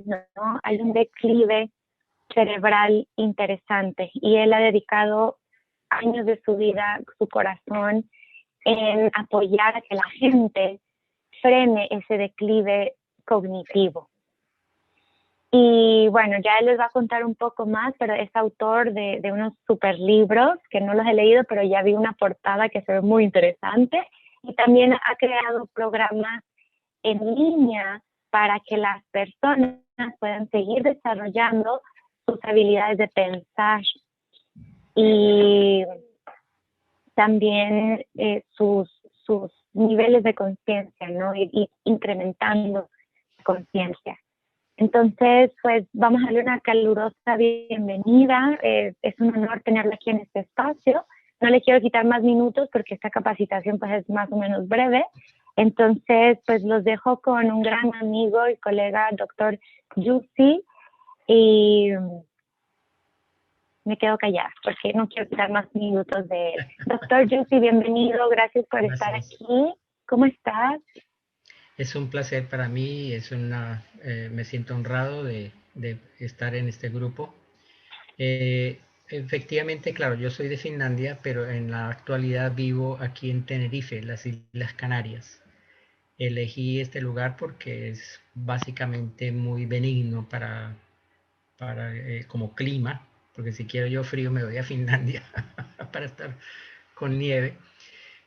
¿no? Hay un declive cerebral interesante y él ha dedicado años de su vida, su corazón, en apoyar a que la gente frene ese declive cognitivo. Y bueno, ya él les va a contar un poco más, pero es autor de unos super libros que no los he leído, pero ya vi una portada que se ve muy interesante. Y también ha creado programas en línea para que las personas puedan seguir desarrollando sus habilidades de pensar y también sus niveles de conciencia, ¿no? Y incrementando la conciencia. Entonces, pues vamos a darle una calurosa bienvenida. Es un honor tenerla aquí en este espacio. No le quiero quitar más minutos porque esta capacitación pues es más o menos breve. Entonces, pues los dejo con un gran amigo y colega, doctor Jussi, y me quedo callada porque no quiero quitar más minutos de él. Doctor Jussi, bienvenido. Gracias por estar aquí. ¿Cómo estás? Es un placer para mí, me siento honrado de estar en este grupo. Efectivamente, claro, yo soy de Finlandia, pero en la actualidad vivo aquí en Tenerife, las Islas Canarias. Elegí este lugar porque es básicamente muy benigno como clima, porque si quiero yo frío me voy a Finlandia para estar con nieve.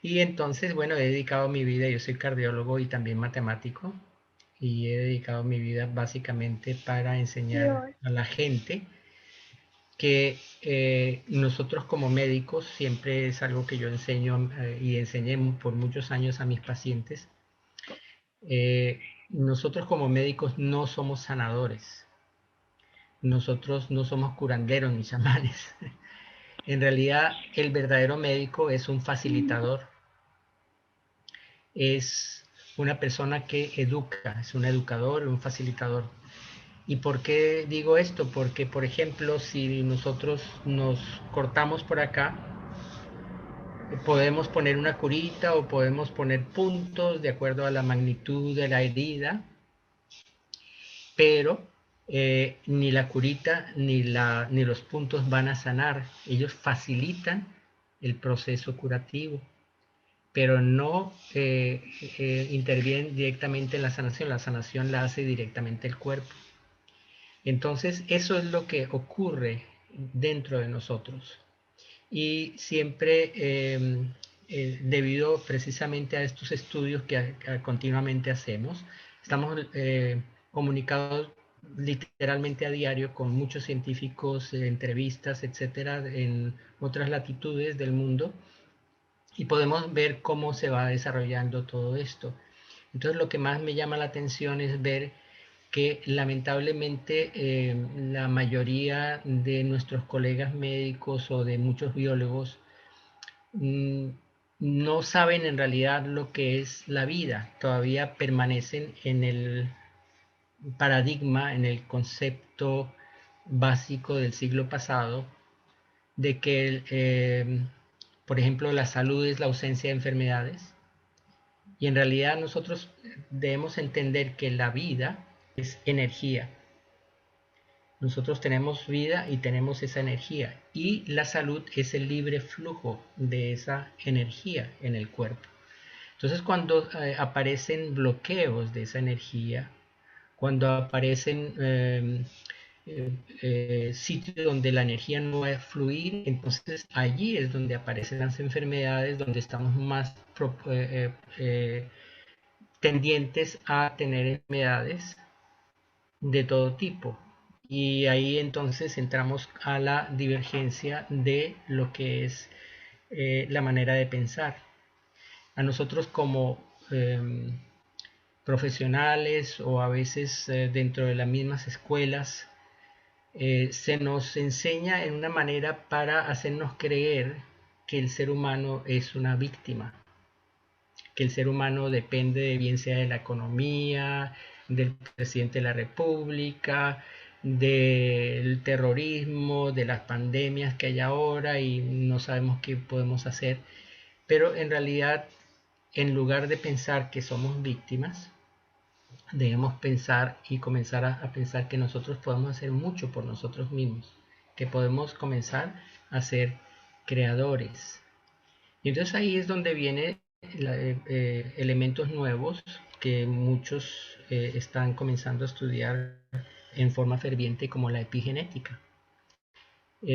Y entonces, bueno, he dedicado mi vida, yo soy cardiólogo y también matemático, y he dedicado mi vida básicamente para enseñar Dios. a la gente que nosotros como médicos, siempre es algo que yo enseño y enseñé por muchos años a mis pacientes, nosotros como médicos no somos sanadores, nosotros no somos curanderos ni chamanes. En realidad, el verdadero médico es un facilitador, es una persona que educa, es un educador, un facilitador. ¿Y por qué digo esto? Porque, por ejemplo, si nosotros nos cortamos por acá, podemos poner una curita o podemos poner puntos de acuerdo a la magnitud de la herida, pero ni la curita ni los puntos van a sanar. Ellos facilitan el proceso curativo, pero no intervienen directamente en la sanación. La sanación la hace directamente el cuerpo. Entonces, eso es lo que ocurre dentro de nosotros. Y siempre, debido precisamente a estos estudios que continuamente hacemos, estamos comunicados literalmente a diario con muchos científicos, entrevistas, etcétera, en otras latitudes del mundo, y podemos ver cómo se va desarrollando todo esto. Entonces, lo que más me llama la atención es ver que lamentablemente la mayoría de nuestros colegas médicos o de muchos biólogos mm, no saben en realidad lo que es la vida, todavía permanecen en el paradigma, en el concepto básico del siglo pasado, de que, por ejemplo, la salud es la ausencia de enfermedades, y en realidad nosotros debemos entender que la vida es energía. Nosotros tenemos vida y tenemos esa energía, y la salud es el libre flujo de esa energía en el cuerpo. Entonces, cuando aparecen bloqueos de esa energía, cuando aparecen sitios donde la energía no va a fluir, entonces allí es donde aparecen las enfermedades, donde estamos más tendientes a tener enfermedades de todo tipo. Y ahí entonces entramos a la divergencia de lo que es la manera de pensar. A nosotros como profesionales o a veces dentro de las mismas escuelas, se nos enseña en una manera para hacernos creer que el ser humano es una víctima, que el ser humano depende de bien sea de la economía, del presidente de la república, del terrorismo, de las pandemias que hay ahora y no sabemos qué podemos hacer. Pero en realidad, en lugar de pensar que somos víctimas, debemos pensar y comenzar a pensar que nosotros podemos hacer mucho por nosotros mismos, que podemos comenzar a ser creadores. Y entonces ahí es donde vienen elementos nuevos que muchos están comenzando a estudiar en forma ferviente, como la epigenética.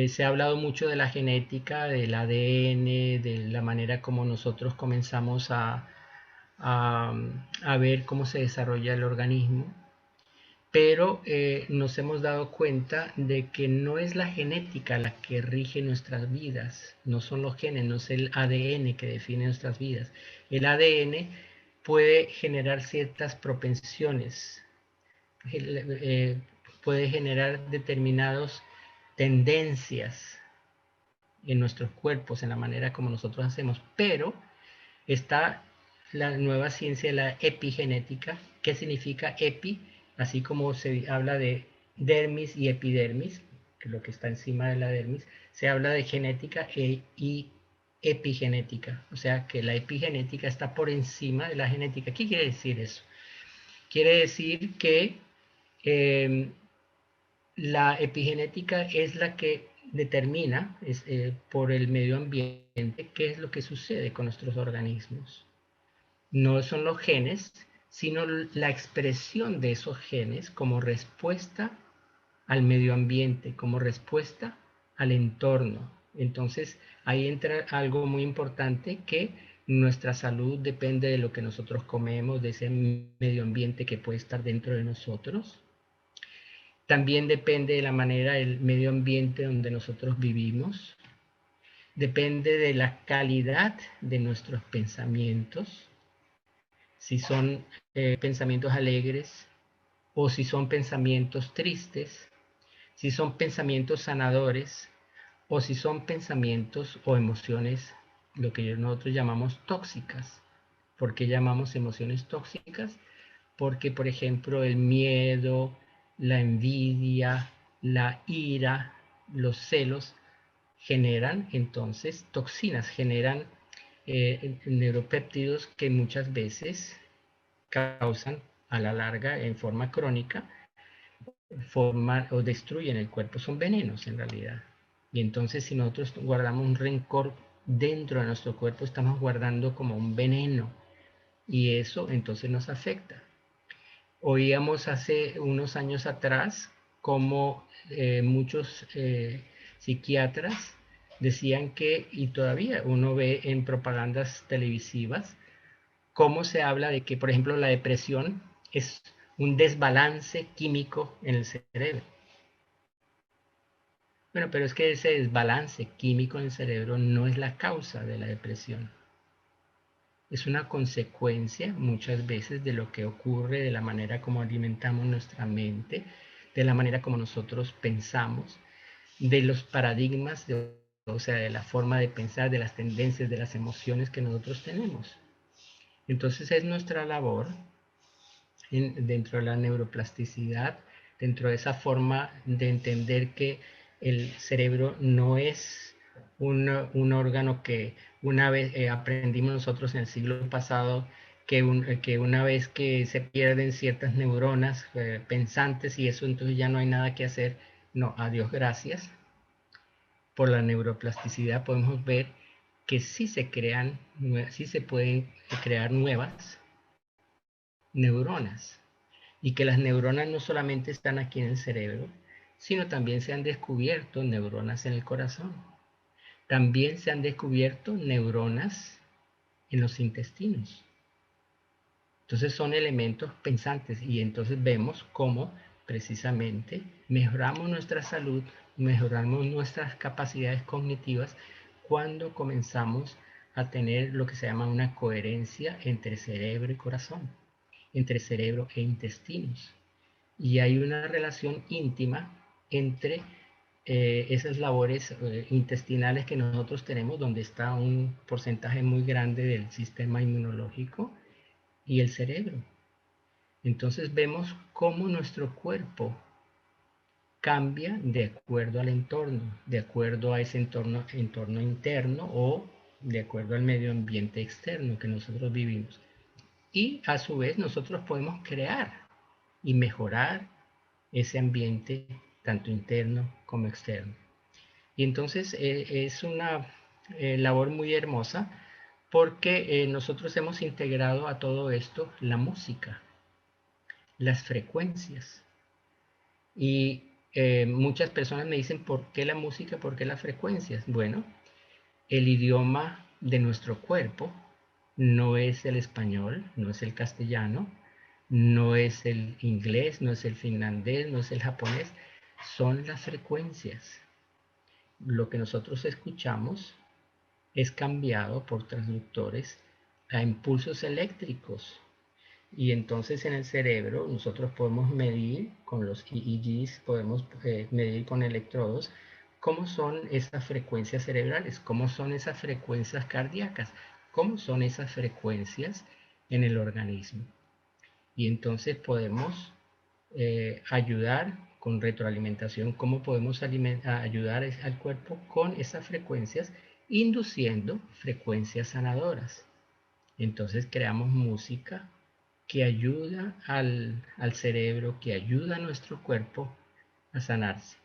Se ha hablado mucho de la genética, del ADN, de la manera como nosotros comenzamos a ver cómo se desarrolla el organismo, pero nos hemos dado cuenta de que no es la genética la que rige nuestras vidas, no son los genes, no es el ADN que define nuestras vidas. El ADN puede generar ciertas propensiones, puede generar determinadas tendencias en nuestros cuerpos, en la manera como nosotros hacemos, pero está la nueva ciencia de la epigenética. ¿Qué significa epi? Así como se habla de dermis y epidermis, que es lo que está encima de la dermis, se habla de genética y epigenética, o sea que la epigenética está por encima de la genética. ¿Qué quiere decir eso? Quiere decir que eh, la epigenética es la que determina por el medio ambiente qué es lo que sucede con nuestros organismos. No son los genes, sino la expresión de esos genes como respuesta al medio ambiente, como respuesta al entorno. Entonces, ahí entra algo muy importante, que nuestra salud depende de lo que nosotros comemos, de ese medio ambiente que puede estar dentro de nosotros. También depende de la manera del medio ambiente donde nosotros vivimos. Depende de la calidad de nuestros pensamientos, si son pensamientos alegres o si son pensamientos tristes, si son pensamientos sanadores o si son pensamientos o emociones, lo que nosotros llamamos tóxicas. ¿Por qué llamamos emociones tóxicas? Porque, por ejemplo, el miedo, la envidia, la ira, los celos generan entonces toxinas, generan neuropéptidos que muchas veces causan a la larga, en forma crónica, o destruyen el cuerpo, son venenos en realidad. Y entonces si nosotros guardamos un rencor dentro de nuestro cuerpo, estamos guardando como un veneno, y eso entonces nos afecta. Oíamos hace unos años atrás como muchos psiquiatras decían que, y todavía uno ve en propagandas televisivas, cómo se habla de que, por ejemplo, la depresión es un desbalance químico en el cerebro. Bueno, pero es que ese desbalance químico en el cerebro no es la causa de la depresión. Es una consecuencia muchas veces de lo que ocurre, de la manera como alimentamos nuestra mente, de la manera como nosotros pensamos, de los paradigmas, o sea, de la forma de pensar, de las tendencias, de las emociones que nosotros tenemos. Entonces es nuestra labor dentro de la neuroplasticidad, dentro de esa forma de entender que el cerebro no es un órgano que una vez aprendimos nosotros en el siglo pasado, que una vez que se pierden ciertas neuronas pensantes y eso, entonces ya no hay nada que hacer. No, a Dios gracias. Por la neuroplasticidad podemos ver que sí se crean, sí se pueden crear nuevas neuronas, y que las neuronas no solamente están aquí en el cerebro, sino también se han descubierto neuronas en el corazón. También se han descubierto neuronas en los intestinos. Entonces son elementos pensantes, y entonces vemos cómo precisamente mejoramos nuestra salud, mejoramos nuestras capacidades cognitivas cuando comenzamos a tener lo que se llama una coherencia entre cerebro y corazón, entre cerebro e intestinos. Y hay una relación íntima entre esas labores intestinales que nosotros tenemos, donde está un porcentaje muy grande del sistema inmunológico, y el cerebro. Entonces vemos cómo nuestro cuerpo cambia de acuerdo al entorno, de acuerdo a ese entorno interno o de acuerdo al medio ambiente externo que nosotros vivimos. Y a su vez nosotros podemos crear y mejorar ese ambiente tanto interno como externo. Y entonces es una labor muy hermosa porque nosotros hemos integrado a todo esto la música, las frecuencias. Y muchas personas me dicen, ¿por qué la música? ¿Por qué las frecuencias? Bueno, el idioma de nuestro cuerpo no es el español, no es el castellano, no es el inglés, no es el finlandés, no es el japonés, son las frecuencias. Lo que nosotros escuchamos es cambiado por transductores a impulsos eléctricos. Y entonces en el cerebro nosotros podemos medir con los EEGs, podemos medir con electrodos cómo son esas frecuencias cerebrales, cómo son esas frecuencias cardíacas, cómo son esas frecuencias en el organismo. Y entonces podemos ayudar con retroalimentación, cómo podemos ayudar al cuerpo con esas frecuencias, induciendo frecuencias sanadoras. Entonces creamos música que ayuda al cerebro, que ayuda a nuestro cuerpo a sanarse.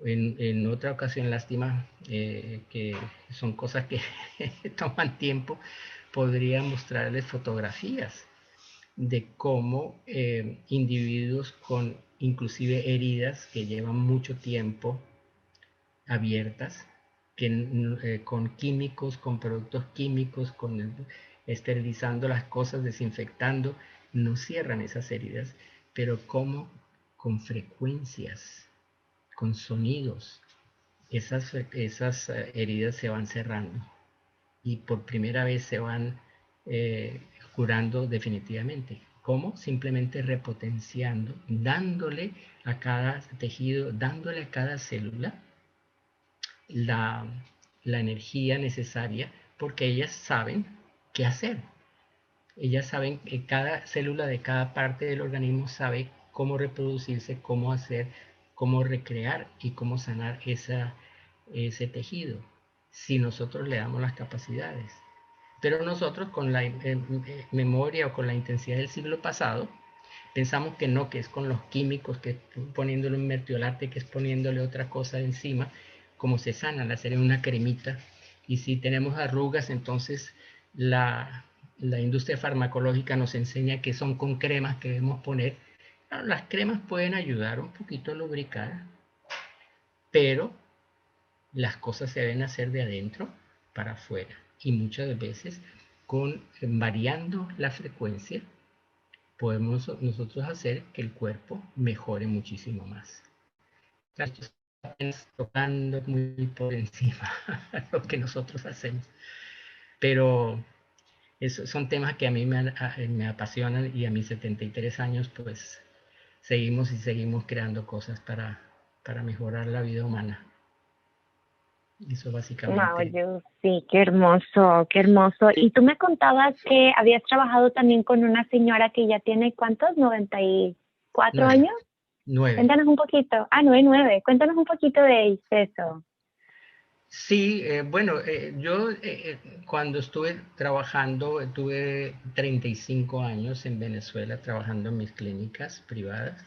En otra ocasión, lástima, que son cosas que toman tiempo, podría mostrarles fotografías de cómo individuos con inclusive heridas que llevan mucho tiempo abiertas, que, con químicos, con productos químicos, esterilizando las cosas, desinfectando, no cierran esas heridas, pero como con frecuencias, con sonidos, esas heridas se van cerrando y por primera vez se van curando definitivamente. ¿Cómo? Simplemente repotenciando, dándole a cada tejido, dándole a cada célula la, la energía necesaria porque ellas saben qué hacer. Ellas saben que cada célula de cada parte del organismo sabe cómo reproducirse, cómo hacer, cómo recrear y cómo sanar ese tejido, si nosotros le damos las capacidades. Pero nosotros con la memoria o con la intensidad del siglo pasado, pensamos que no, que es con los químicos, que es poniéndole un mertiolate, que es poniéndole otra cosa encima, como se sana, la hacer en una cremita. Y si tenemos arrugas, entonces la industria farmacológica nos enseña que son con cremas que debemos poner. Claro, las cremas pueden ayudar un poquito a lubricar, pero las cosas se deben hacer de adentro para afuera. Y muchas veces, variando la frecuencia, podemos nosotros hacer que el cuerpo mejore muchísimo más. Estamos tocando muy por encima lo que nosotros hacemos. Pero son temas que a mí me apasionan y a mis 73 años pues seguimos y seguimos creando cosas para mejorar la vida humana. Eso básicamente. Wow, sí, qué hermoso, qué hermoso. Y tú me contabas que habías trabajado también con una señora que ya tiene, ¿cuántos? ¿94 9. años? 9. Cuéntanos un poquito. Ah, 99. Cuéntanos un poquito de eso. Sí, bueno, yo cuando estuve trabajando, tuve 35 años en Venezuela trabajando en mis clínicas privadas.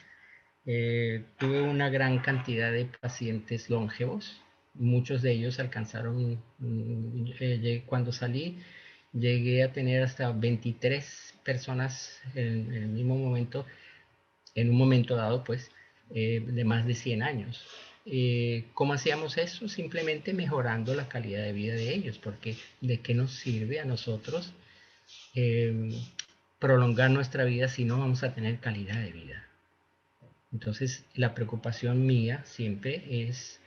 Tuve una gran cantidad de pacientes longevos, muchos de ellos alcanzaron, cuando salí, llegué a tener hasta 23 personas en el mismo momento, en un momento dado, pues, de más de 100 años. ¿Cómo hacíamos eso? Simplemente mejorando la calidad de vida de ellos, porque ¿de qué nos sirve a nosotros eh, prolongar nuestra vida si no vamos a tener calidad de vida? Entonces, la preocupación mía siempre es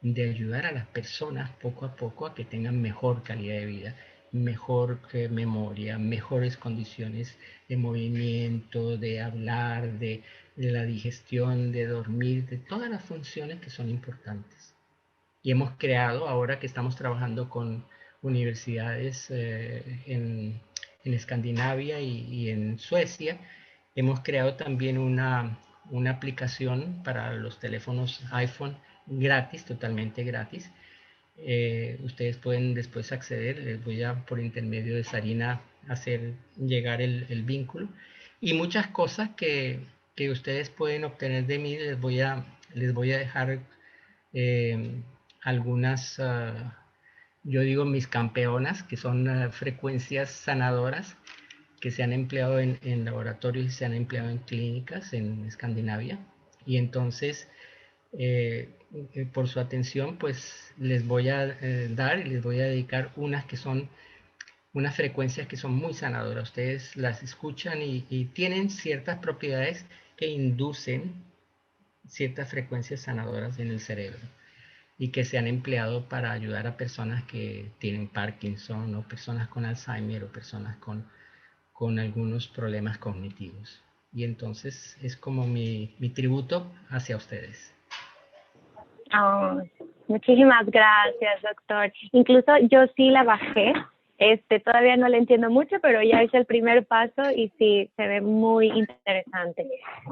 de ayudar a las personas poco a poco a que tengan mejor calidad de vida, mejor memoria, mejores condiciones de movimiento, de hablar, de la digestión, de dormir, de todas las funciones que son importantes. Y hemos creado, ahora que estamos trabajando con universidades en Escandinavia y en Suecia, hemos creado también una aplicación para los teléfonos iPhone gratis, totalmente gratis. Ustedes pueden después acceder, les voy a por intermedio de Sarina hacer llegar el vínculo y muchas cosas que que ustedes pueden obtener de mí, les voy a dejar algunas, yo digo mis campeonas, que son frecuencias sanadoras que se han empleado en laboratorios y se han empleado en clínicas en Escandinavia. Y entonces, por su atención, pues les voy a dar y les voy a dedicar unas que son unas frecuencias que son muy sanadoras. Ustedes las escuchan y tienen ciertas propiedades que inducen ciertas frecuencias sanadoras en el cerebro y que se han empleado para ayudar a personas que tienen Parkinson o personas con Alzheimer o personas con algunos problemas cognitivos. Y entonces es como mi tributo hacia ustedes. Oh, muchísimas gracias, doctor. Incluso yo sí la bajé. Todavía no la entiendo mucho, pero ya hice el primer paso y sí, se ve muy interesante.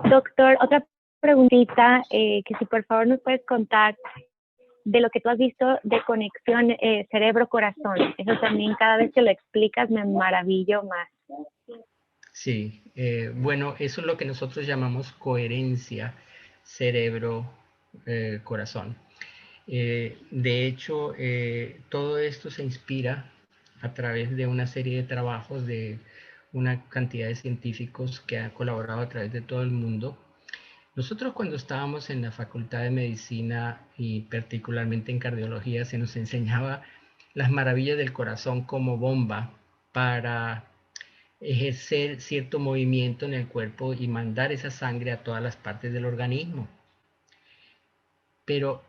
Doctor, otra preguntita, que si por favor nos puedes contar de lo que tú has visto de conexión cerebro-corazón. Eso también cada vez que lo explicas me maravillo más. Sí, bueno, eso es lo que nosotros llamamos coherencia cerebro-corazón. De hecho, todo esto se inspira a través de una serie de trabajos de una cantidad de científicos que han colaborado a través de todo el mundo. Nosotros cuando estábamos en la Facultad de Medicina y particularmente en cardiología se nos enseñaba las maravillas del corazón como bomba para ejercer cierto movimiento en el cuerpo y mandar esa sangre a todas las partes del organismo. Pero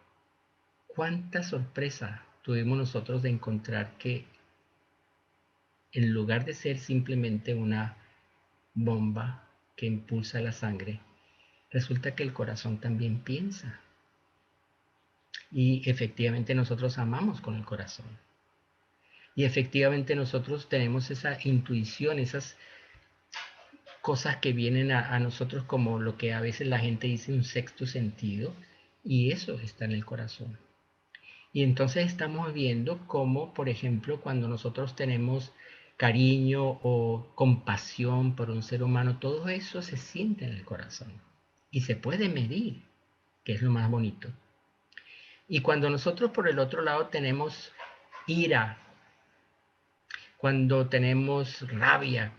cuánta sorpresa tuvimos nosotros de encontrar que en lugar de ser simplemente una bomba que impulsa la sangre, resulta que el corazón también piensa. Y efectivamente nosotros amamos con el corazón. Y efectivamente nosotros tenemos esa intuición, esas cosas que vienen a nosotros como lo que a veces la gente dice un sexto sentido, y eso está en el corazón. Y entonces estamos viendo cómo, por ejemplo, cuando nosotros tenemos cariño o compasión por un ser humano, todo eso se siente en el corazón y se puede medir, que es lo más bonito. Y cuando nosotros por el otro lado tenemos ira, cuando tenemos rabia,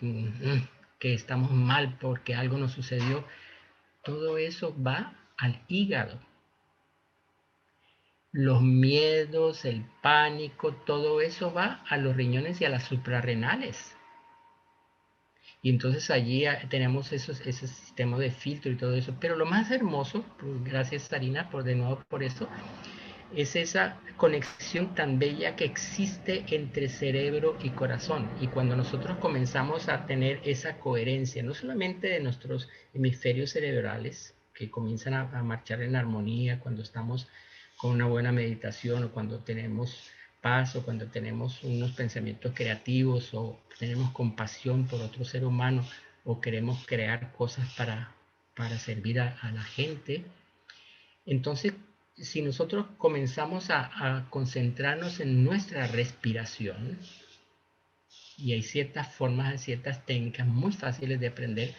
que estamos mal porque algo nos sucedió, todo eso va al hígado. Los miedos, el pánico, todo eso va a los riñones y a las suprarrenales. Y entonces allí tenemos ese sistema de filtro y todo eso. Pero lo más hermoso, pues, gracias Sarina por de nuevo por eso, es esa conexión tan bella que existe entre cerebro y corazón. Y cuando nosotros comenzamos a tener esa coherencia, no solamente de nuestros hemisferios cerebrales, que comienzan a marchar en armonía cuando estamos con una buena meditación o cuando tenemos paz o cuando tenemos unos pensamientos creativos o tenemos compasión por otro ser humano o queremos crear cosas para servir a la gente. Entonces, si nosotros comenzamos a concentrarnos en nuestra respiración, y hay ciertas formas, ciertas técnicas muy fáciles de aprender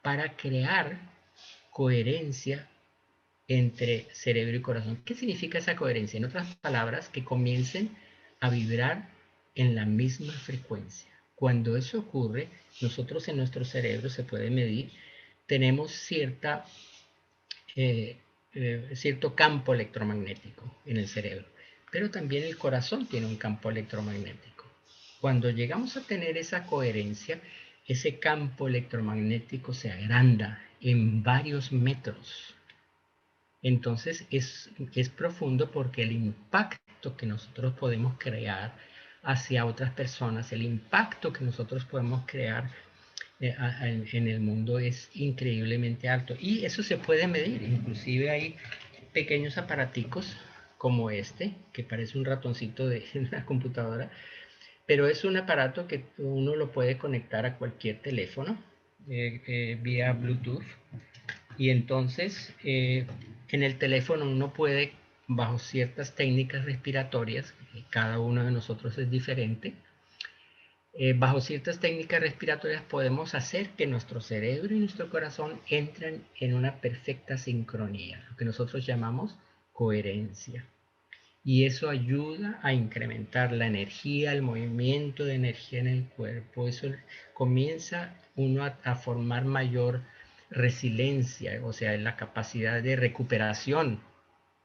para crear coherencia entre cerebro y corazón. ¿Qué significa esa coherencia? En otras palabras, que comiencen a vibrar en la misma frecuencia. Cuando eso ocurre, nosotros en nuestro cerebro se puede medir, tenemos cierto campo electromagnético en el cerebro, pero también el corazón tiene un campo electromagnético. Cuando llegamos a tener esa coherencia, ese campo electromagnético se agranda en varios metros. Entonces es profundo porque el impacto que nosotros podemos crear hacia otras personas, el impacto que nosotros podemos crear en el mundo es increíblemente alto. Y eso se puede medir. Inclusive hay pequeños aparaticos como este, que parece un ratoncito de una computadora, pero es un aparato que uno lo puede conectar a cualquier teléfono vía Bluetooth. Y entonces en el teléfono uno puede, bajo ciertas técnicas respiratorias, cada uno de nosotros es diferente, Bajo ciertas técnicas respiratorias podemos hacer que nuestro cerebro y nuestro corazón entren en una perfecta sincronía, lo que nosotros llamamos coherencia. Y eso ayuda a incrementar la energía, el movimiento de energía en el cuerpo. Eso comienza uno a formar mayor resiliencia, o sea, la capacidad de recuperación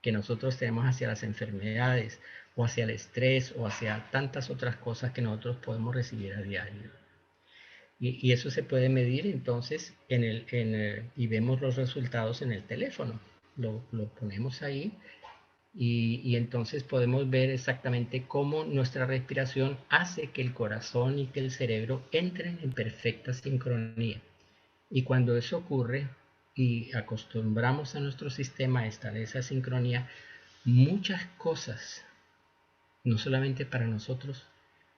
que nosotros tenemos hacia las enfermedades o hacia el estrés o hacia tantas otras cosas que nosotros podemos recibir a diario. Y eso se puede medir entonces y vemos los resultados en el teléfono. Lo ponemos ahí y entonces podemos ver exactamente cómo nuestra respiración hace que el corazón y que el cerebro entren en perfecta sincronía. Y cuando eso ocurre y acostumbramos a nuestro sistema a estar en esa sincronía, muchas cosas, no solamente para nosotros,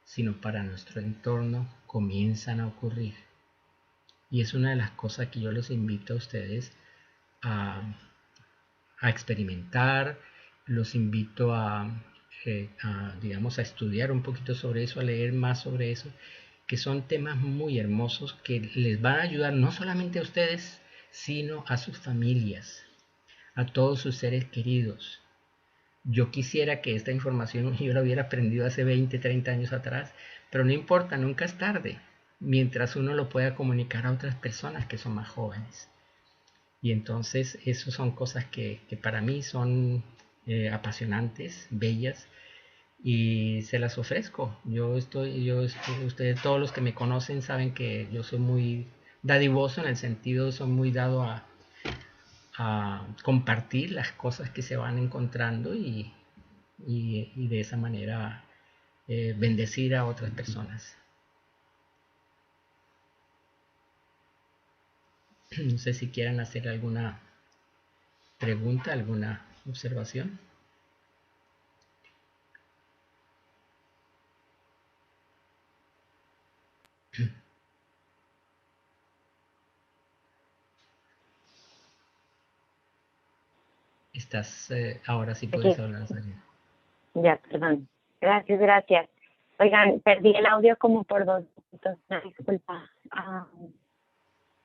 sino para nuestro entorno, comienzan a ocurrir. Y es una de las cosas que yo los invito a ustedes a, a experimentar, los invito digamos, a estudiar un poquito sobre eso, a leer más sobre eso, que son temas muy hermosos que les van a ayudar no solamente a ustedes, sino a sus familias, a todos sus seres queridos. Yo quisiera que esta información yo la hubiera aprendido hace 20, 30 años atrás, pero no importa, nunca es tarde, mientras uno lo pueda comunicar a otras personas que son más jóvenes. Y entonces, eso son cosas que para mí son apasionantes, bellas, y se las ofrezco. Ustedes, todos los que me conocen, saben que yo soy muy dadivoso en el sentido, soy muy dado a compartir las cosas que se van encontrando y de esa manera bendecir a otras personas. No sé si quieran hacer alguna pregunta, alguna observación. Ahora sí puedes Aquí. hablar, Sarina. Ya, perdón. Gracias, gracias. Oigan, perdí el audio como por 2 minutos, una disculpa.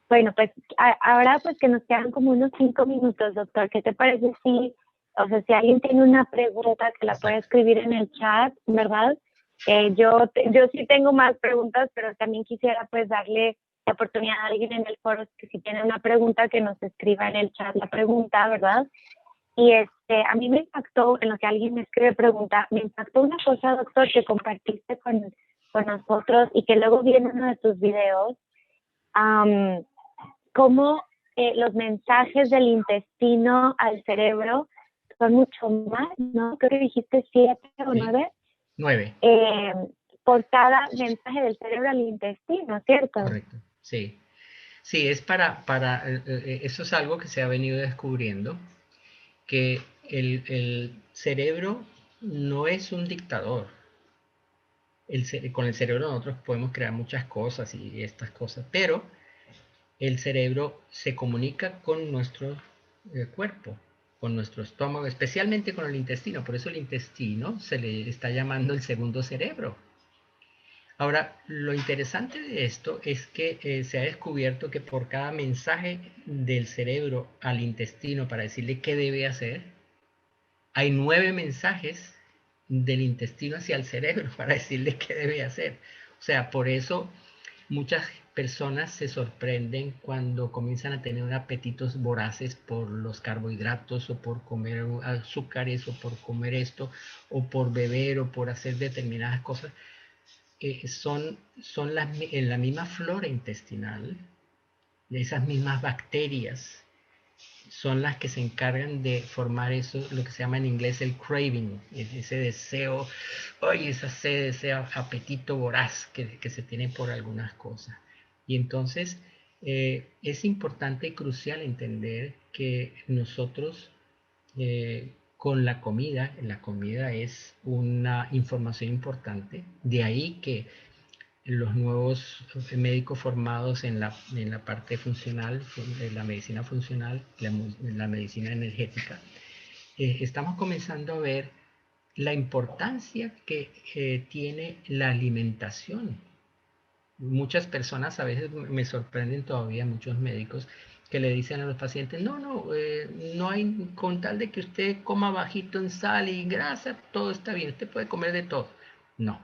Bueno, pues ahora pues que nos quedan como unos 5 minutos, doctor. ¿Qué te parece si, o sea, si alguien tiene una pregunta que la puede escribir en el chat, ¿verdad? Yo sí tengo más preguntas, pero también quisiera pues darle la oportunidad a alguien en el foro que si tiene una pregunta que nos escriba en el chat la pregunta, ¿verdad? Y a mí me impactó, en lo que alguien me escribe pregunta, me impactó una cosa, doctor, que compartiste con nosotros y que luego vi en uno de tus videos, cómo los mensajes del intestino al cerebro son mucho más, ¿no? Creo que dijiste 7 o 9. 9. Por cada mensaje del cerebro al intestino, ¿cierto? Correcto, sí. Sí, es eso es algo que se ha venido descubriendo, que el cerebro no es un dictador. Con el cerebro nosotros podemos crear muchas cosas y estas cosas, pero el cerebro se comunica con nuestro cuerpo, con nuestro estómago, especialmente con el intestino. Por eso el intestino se le está llamando el segundo cerebro. Ahora, lo interesante de esto es que se ha descubierto que por cada mensaje del cerebro al intestino para decirle qué debe hacer, hay 9 mensajes del intestino hacia el cerebro para decirle qué debe hacer. O sea, por eso muchas personas se sorprenden cuando comienzan a tener apetitos voraces por los carbohidratos o por comer azúcares o por comer esto o por beber o por hacer determinadas cosas. Son en la misma flora intestinal, esas mismas bacterias son las que se encargan de formar eso, lo que se llama en inglés el craving, ese deseo, oye, esa sed, ese apetito voraz que se tiene por algunas cosas. Y entonces es importante y crucial entender que nosotros con la comida es una información importante, de ahí que los nuevos médicos formados en la parte funcional, en la medicina funcional, la medicina energética, estamos comenzando a ver la importancia que tiene la alimentación Muchas personas a veces me sorprenden todavía, muchos médicos, que le dicen a los pacientes, no hay, con tal de que usted coma bajito en sal y grasa, todo está bien, usted puede comer de todo. No,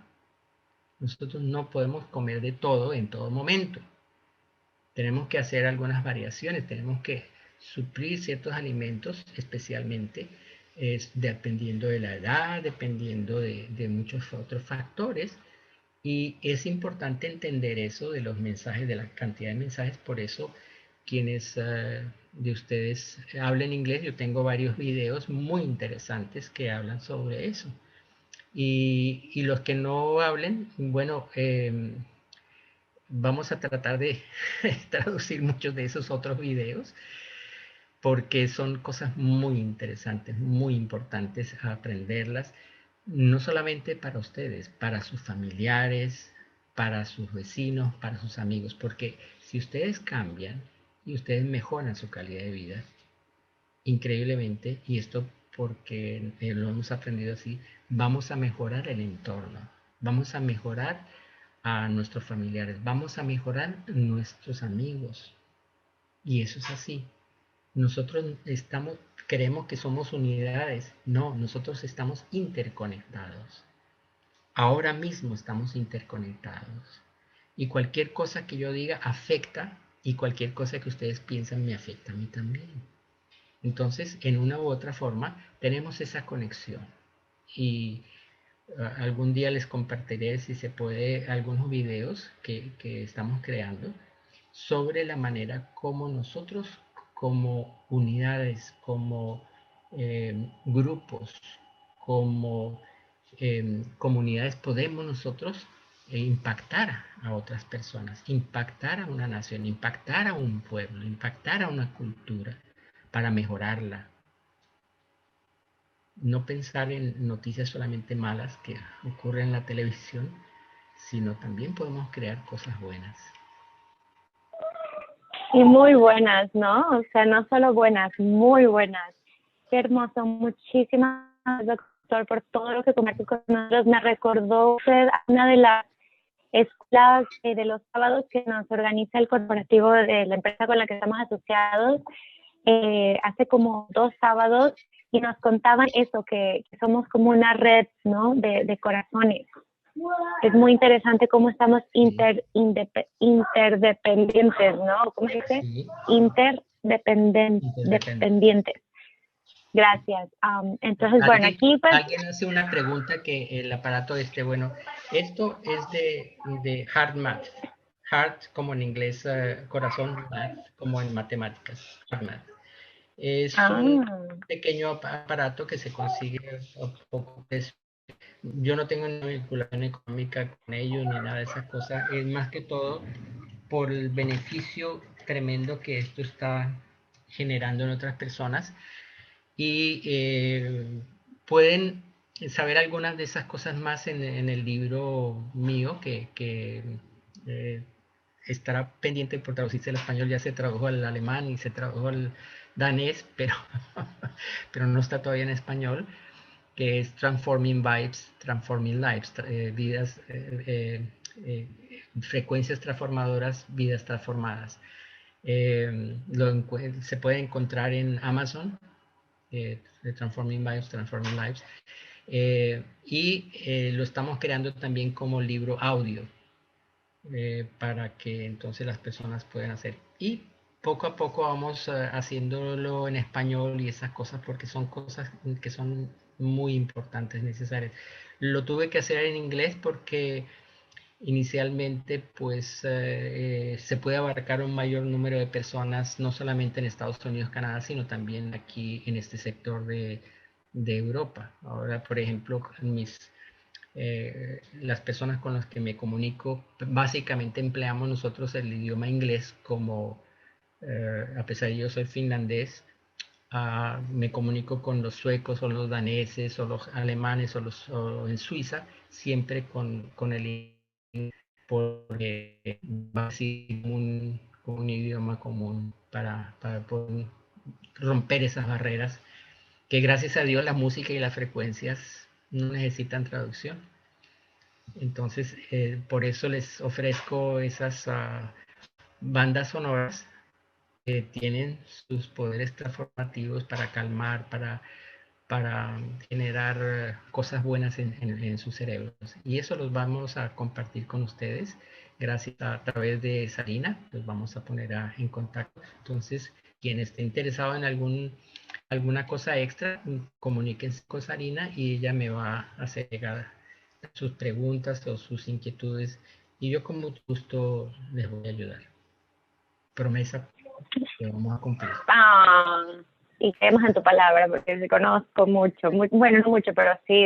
nosotros no podemos comer de todo en todo momento. Tenemos que hacer algunas variaciones, tenemos que suplir ciertos alimentos, especialmente dependiendo de la edad, dependiendo de muchos otros factores. Y es importante entender eso de los mensajes, de la cantidad de mensajes. Por eso, quienes de ustedes hablen inglés, yo tengo varios videos muy interesantes que hablan sobre eso. Y los que no hablen, bueno, vamos a tratar de traducir muchos de esos otros videos porque son cosas muy interesantes, muy importantes a aprenderlas, no solamente para ustedes, para sus familiares, para sus vecinos, para sus amigos, porque si ustedes cambian y ustedes mejoran su calidad de vida, increíblemente, y esto porque lo hemos aprendido así, vamos a mejorar el entorno, vamos a mejorar a nuestros familiares, vamos a mejorar nuestros amigos, y eso es así. Nosotros creemos que somos unidades. No, nosotros estamos interconectados. Ahora mismo estamos interconectados. Y cualquier cosa que yo diga afecta y cualquier cosa que ustedes piensan me afecta a mí también. Entonces, en una u otra forma, tenemos esa conexión. Y algún día les compartiré, si se puede, algunos videos que estamos creando sobre la manera como nosotros, como unidades, como grupos, como comunidades, podemos nosotros impactar a otras personas, impactar a una nación, impactar a un pueblo, impactar a una cultura para mejorarla. No pensar en noticias solamente malas que ocurren en la televisión, sino también podemos crear cosas buenas. Y muy buenas, ¿no? O sea, no solo buenas, muy buenas. Qué hermoso. Muchísimas gracias, doctor, por todo lo que compartió con nosotros. Me recordó usted a una de las escuelas de los sábados que nos organiza el corporativo de la empresa con la que estamos asociados. Hace como 2 sábados y nos contaban eso, que somos como una red, ¿no? De corazones. Es muy interesante cómo estamos interdependientes, ¿no? ¿Cómo se dice? Sí. Interdependientes. Gracias. Entonces, bueno, aquí pues... Alguien hace una pregunta que el aparato bueno, esto es de hard math. Heart como en inglés, corazón, math como en matemáticas, hard math. Es un pequeño aparato que se consigue a poco precio. Yo no tengo ninguna vinculación económica con ellos ni nada de esas cosas. Es más que todo por el beneficio tremendo que esto está generando en otras personas y pueden saber algunas de esas cosas más en el libro mío que estará pendiente por traducirse al español. Ya se tradujo al alemán y se tradujo al danés, pero no está todavía en español, que es Transforming Vibes, Transforming Lives, frecuencias transformadoras, vidas transformadas. Se puede encontrar en Amazon, de Transforming Vibes, Transforming Lives, y lo estamos creando también como libro audio, para que entonces las personas puedan hacer. Y poco a poco vamos haciéndolo en español y esas cosas, porque son cosas que son muy importantes, necesarias. Lo tuve que hacer en inglés porque inicialmente pues se puede abarcar un mayor número de personas, no solamente en Estados Unidos, Canadá, sino también aquí en este sector de Europa. Ahora, por ejemplo, las personas con las que me comunico, básicamente empleamos nosotros el idioma inglés como, a pesar de que yo soy finlandés, me comunico con los suecos o los daneses o los alemanes o en Suiza, siempre con el inglés, porque va a ser un idioma común para poder romper esas barreras, que gracias a Dios la música y las frecuencias no necesitan traducción. Entonces, por eso les ofrezco esas bandas sonoras que tienen sus poderes transformativos para calmar, para generar cosas buenas en sus cerebros. Y eso los vamos a compartir con ustedes gracias a través de Sarina, los vamos a poner en contacto. Entonces, quien esté interesado en alguna cosa extra, comuníquense con Sarina y ella me va a hacer llegar sus preguntas o sus inquietudes y yo con mucho gusto les voy a ayudar. Promesa que vamos a cumplir. Ah, y creemos en tu palabra, porque te conozco mucho, bueno, no mucho, pero sí,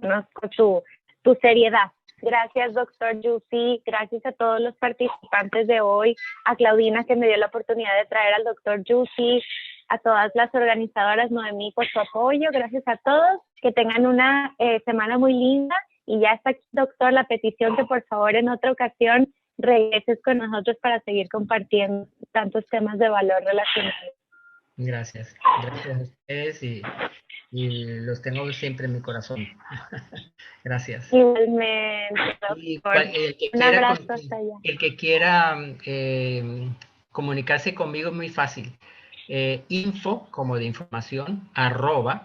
conozco tu seriedad. Gracias, doctor Yusi. Gracias a todos los participantes de hoy, a Claudina que me dio la oportunidad de traer al doctor Yusi, a todas las organizadoras, Noemí, por su apoyo. Gracias a todos. Que tengan una semana muy linda. Y ya está aquí, doctor, la petición que por favor en otra ocasión regreses con nosotros para seguir compartiendo tantos temas de valor relacionados. Gracias. Gracias a ustedes y los tengo siempre en mi corazón. Gracias. Igualmente, Y doctor. Un abrazo hasta allá. el que quiera comunicarse conmigo es muy fácil. Info, como de información, @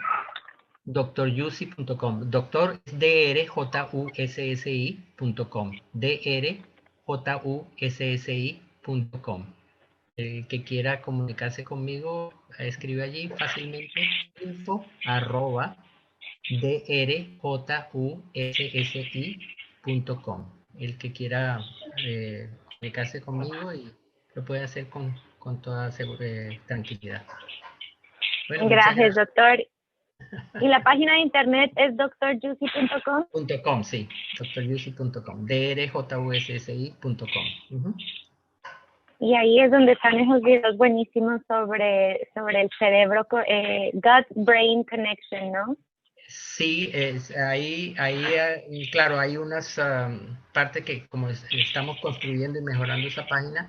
drjusi.com. Doctor es drjussi.com. drjussi.com. El que quiera comunicarse conmigo, escribe allí fácilmente info @drjussi.com. El que quiera comunicarse conmigo y lo puede hacer con toda tranquilidad. Bueno, muchas Gracias, gracias. doctor. Y la página de internet es drjusi.com. .com, sí, drjusi.com, drjussi.com. Y ahí es donde están esos videos buenísimos sobre el cerebro, gut-brain connection, ¿no? Sí, ahí, claro, hay unas partes que como estamos construyendo y mejorando esa página,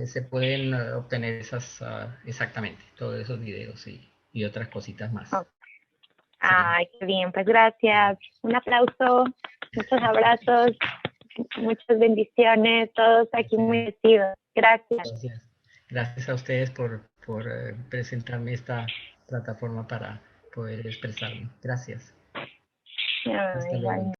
se pueden obtener esas, exactamente, todos esos videos y otras cositas más. Oh. Sí. Ay, qué bien, pues gracias. Un aplauso, muchos abrazos, muchas bendiciones, todos aquí muy bendecidos. Gracias. Gracias. Gracias a ustedes por presentarme esta plataforma para poder expresarme. Gracias. Hasta luego. Igual.